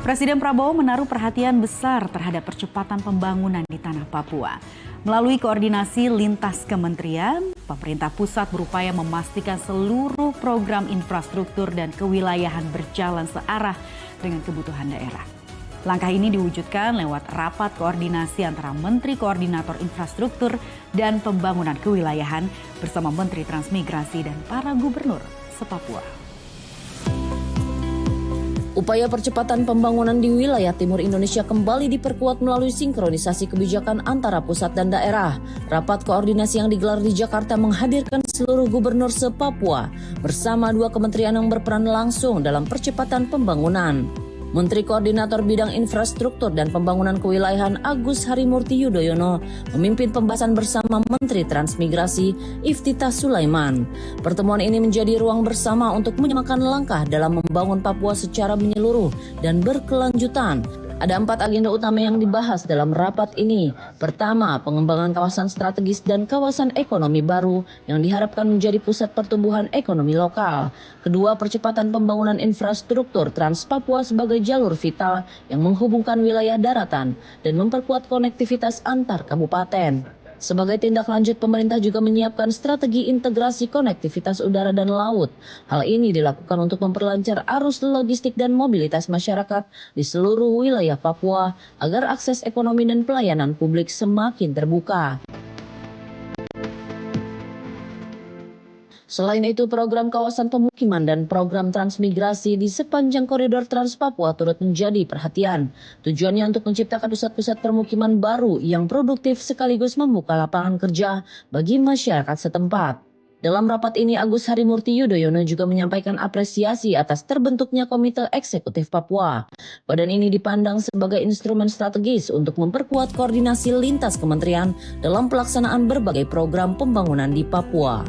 Presiden Prabowo menaruh perhatian besar terhadap percepatan pembangunan di tanah Papua. Melalui koordinasi lintas kementerian, pemerintah pusat berupaya memastikan seluruh program infrastruktur dan kewilayahan berjalan searah dengan kebutuhan daerah. Langkah ini diwujudkan lewat rapat koordinasi antara Menteri Koordinator Infrastruktur dan Pembangunan Kewilayahan bersama Menteri Transmigrasi dan para gubernur se-Papua. Upaya percepatan pembangunan di wilayah timur Indonesia kembali diperkuat melalui sinkronisasi kebijakan antara pusat dan daerah. Rapat koordinasi yang digelar di Jakarta menghadirkan seluruh gubernur se-Papua bersama dua kementerian yang berperan langsung dalam percepatan pembangunan. Menteri Koordinator Bidang Infrastruktur dan Pembangunan Kewilayahan Agus Harimurti Yudhoyono memimpin pembahasan bersama Menteri Transmigrasi Iftitah Sulaiman. Pertemuan ini menjadi ruang bersama untuk menyamakan langkah dalam membangun Papua secara menyeluruh dan berkelanjutan. Ada 4 agenda utama yang dibahas dalam rapat ini. Pertama, pengembangan kawasan strategis dan kawasan ekonomi baru yang diharapkan menjadi pusat pertumbuhan ekonomi lokal. Kedua, percepatan pembangunan infrastruktur Trans Papua sebagai jalur vital yang menghubungkan wilayah daratan dan memperkuat konektivitas antar kabupaten. Sebagai tindak lanjut, pemerintah juga menyiapkan strategi integrasi konektivitas udara dan laut. Hal ini dilakukan untuk memperlancar arus logistik dan mobilitas masyarakat di seluruh wilayah Papua agar akses ekonomi dan pelayanan publik semakin terbuka. Selain itu, program kawasan pemukiman dan program transmigrasi di sepanjang koridor Trans Papua turut menjadi perhatian. Tujuannya untuk menciptakan pusat-pusat permukiman baru yang produktif sekaligus membuka lapangan kerja bagi masyarakat setempat. Dalam rapat ini, Agus Harimurti Yudhoyono juga menyampaikan apresiasi atas terbentuknya Komite Eksekutif Papua. Badan ini dipandang sebagai instrumen strategis untuk memperkuat koordinasi lintas kementerian dalam pelaksanaan berbagai program pembangunan di Papua.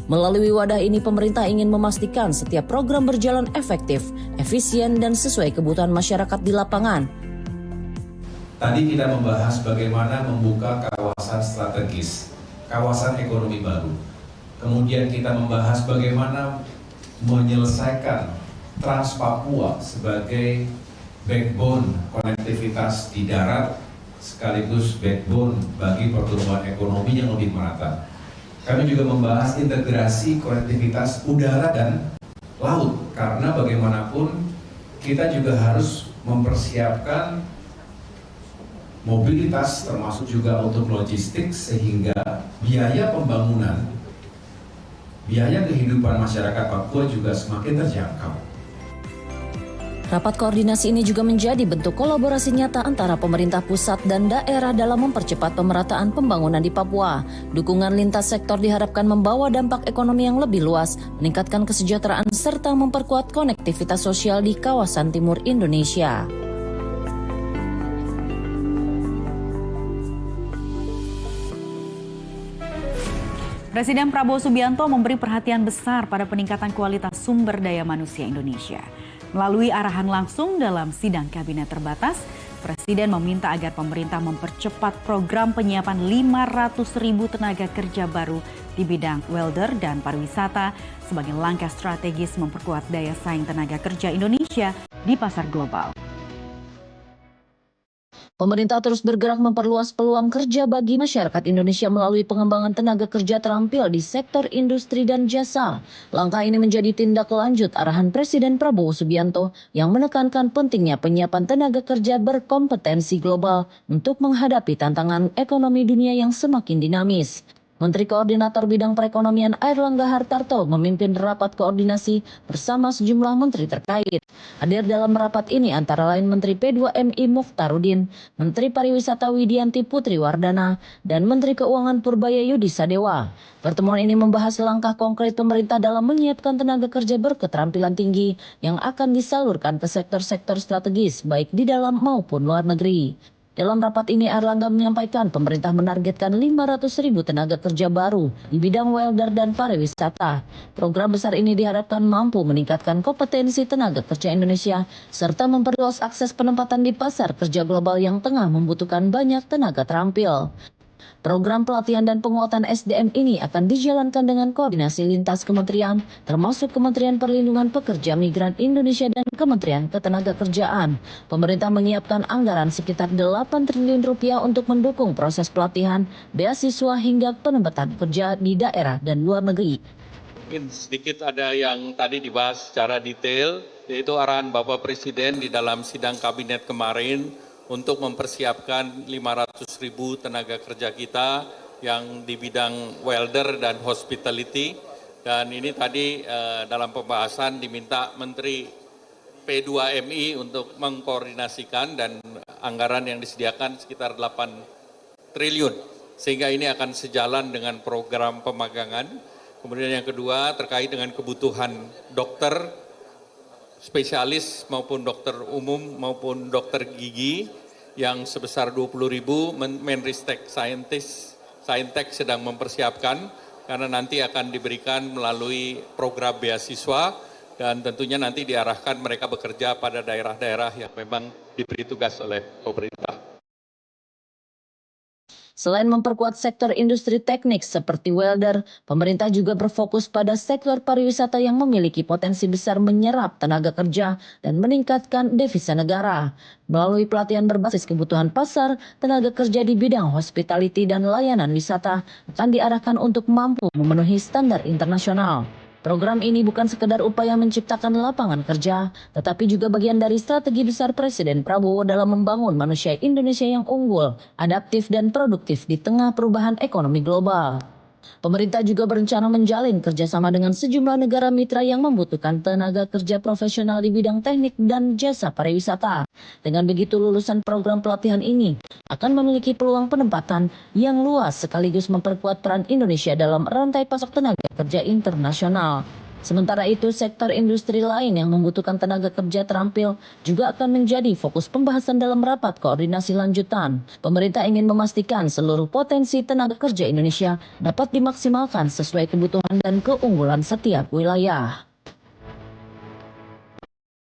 Melalui wadah ini, pemerintah ingin memastikan setiap program berjalan efektif, efisien, dan sesuai kebutuhan masyarakat di lapangan. Tadi kita membahas bagaimana membuka kawasan strategis, kawasan ekonomi baru. Kemudian kita membahas bagaimana menyelesaikan Trans Papua sebagai backbone konektivitas di darat, sekaligus backbone bagi pertumbuhan ekonomi yang lebih merata. Kami juga membahas integrasi konektivitas udara dan laut, karena bagaimanapun kita juga harus mempersiapkan mobilitas termasuk juga untuk logistik sehingga biaya pembangunan, biaya kehidupan masyarakat Papua juga semakin terjangkau. Rapat koordinasi ini juga menjadi bentuk kolaborasi nyata antara pemerintah pusat dan daerah dalam mempercepat pemerataan pembangunan di Papua. Dukungan lintas sektor diharapkan membawa dampak ekonomi yang lebih luas, meningkatkan kesejahteraan serta memperkuat konektivitas sosial di kawasan timur Indonesia. Presiden Prabowo Subianto memberi perhatian besar pada peningkatan kualitas sumber daya manusia Indonesia. Melalui arahan langsung dalam sidang kabinet terbatas, Presiden meminta agar pemerintah mempercepat program penyiapan 500.000 tenaga kerja baru di bidang welder dan pariwisata sebagai langkah strategis memperkuat daya saing tenaga kerja Indonesia di pasar global. Pemerintah terus bergerak memperluas peluang kerja bagi masyarakat Indonesia melalui pengembangan tenaga kerja terampil di sektor industri dan jasa. Langkah ini menjadi tindak lanjut arahan Presiden Prabowo Subianto yang menekankan pentingnya penyiapan tenaga kerja berkompetensi global untuk menghadapi tantangan ekonomi dunia yang semakin dinamis. Menteri Koordinator Bidang Perekonomian Airlangga Hartarto memimpin rapat koordinasi bersama sejumlah menteri terkait. Hadir dalam rapat ini antara lain Menteri P2MI Mukhtarudin, Menteri Pariwisata Widianti Putri Wardana, dan Menteri Keuangan Purbaya Yudi Sadewa. Pertemuan ini membahas langkah konkret pemerintah dalam menyiapkan tenaga kerja berketerampilan tinggi yang akan disalurkan ke sektor-sektor strategis baik di dalam maupun luar negeri. Dalam rapat ini, Airlangga menyampaikan pemerintah menargetkan 500.000 tenaga kerja baru di bidang welder dan pariwisata. Program besar ini diharapkan mampu meningkatkan kompetensi tenaga kerja Indonesia serta memperluas akses penempatan di pasar kerja global yang tengah membutuhkan banyak tenaga terampil. Program pelatihan dan penguatan SDM ini akan dijalankan dengan koordinasi lintas kementerian, termasuk Kementerian Perlindungan Pekerja Migran Indonesia dan Kementerian Ketenagakerjaan. Pemerintah menyiapkan anggaran sekitar 8 triliun rupiah untuk mendukung proses pelatihan, beasiswa hingga penempatan kerja di daerah dan luar negeri. Mungkin sedikit ada yang tadi dibahas secara detail, yaitu arahan Bapak Presiden di dalam sidang kabinet kemarin untuk mempersiapkan 500.000 tenaga kerja kita yang di bidang welder dan hospitality. Dan ini tadi dalam pembahasan diminta Menteri P2MI untuk mengkoordinasikan dan anggaran yang disediakan sekitar 8 triliun. Sehingga ini akan sejalan dengan program pemagangan. Kemudian yang kedua terkait dengan kebutuhan dokter, spesialis maupun dokter umum maupun dokter gigi yang sebesar 20.000, Menristek Saintek sedang mempersiapkan karena nanti akan diberikan melalui program beasiswa dan tentunya nanti diarahkan mereka bekerja pada daerah-daerah yang memang diberi tugas oleh pemerintah. Selain memperkuat sektor industri teknik seperti welder, pemerintah juga berfokus pada sektor pariwisata yang memiliki potensi besar menyerap tenaga kerja dan meningkatkan devisa negara. Melalui pelatihan berbasis kebutuhan pasar, tenaga kerja di bidang hospitality dan layanan wisata akan diarahkan untuk mampu memenuhi standar internasional. Program ini bukan sekedar upaya menciptakan lapangan kerja, tetapi juga bagian dari strategi besar Presiden Prabowo dalam membangun manusia Indonesia yang unggul, adaptif dan produktif di tengah perubahan ekonomi global. Pemerintah juga berencana menjalin kerjasama dengan sejumlah negara mitra yang membutuhkan tenaga kerja profesional di bidang teknik dan jasa pariwisata. Dengan begitu, lulusan program pelatihan ini akan memiliki peluang penempatan yang luas sekaligus memperkuat peran Indonesia dalam rantai pasok tenaga kerja internasional. Sementara itu, sektor industri lain yang membutuhkan tenaga kerja terampil juga akan menjadi fokus pembahasan dalam rapat koordinasi lanjutan. Pemerintah ingin memastikan seluruh potensi tenaga kerja Indonesia dapat dimaksimalkan sesuai kebutuhan dan keunggulan setiap wilayah.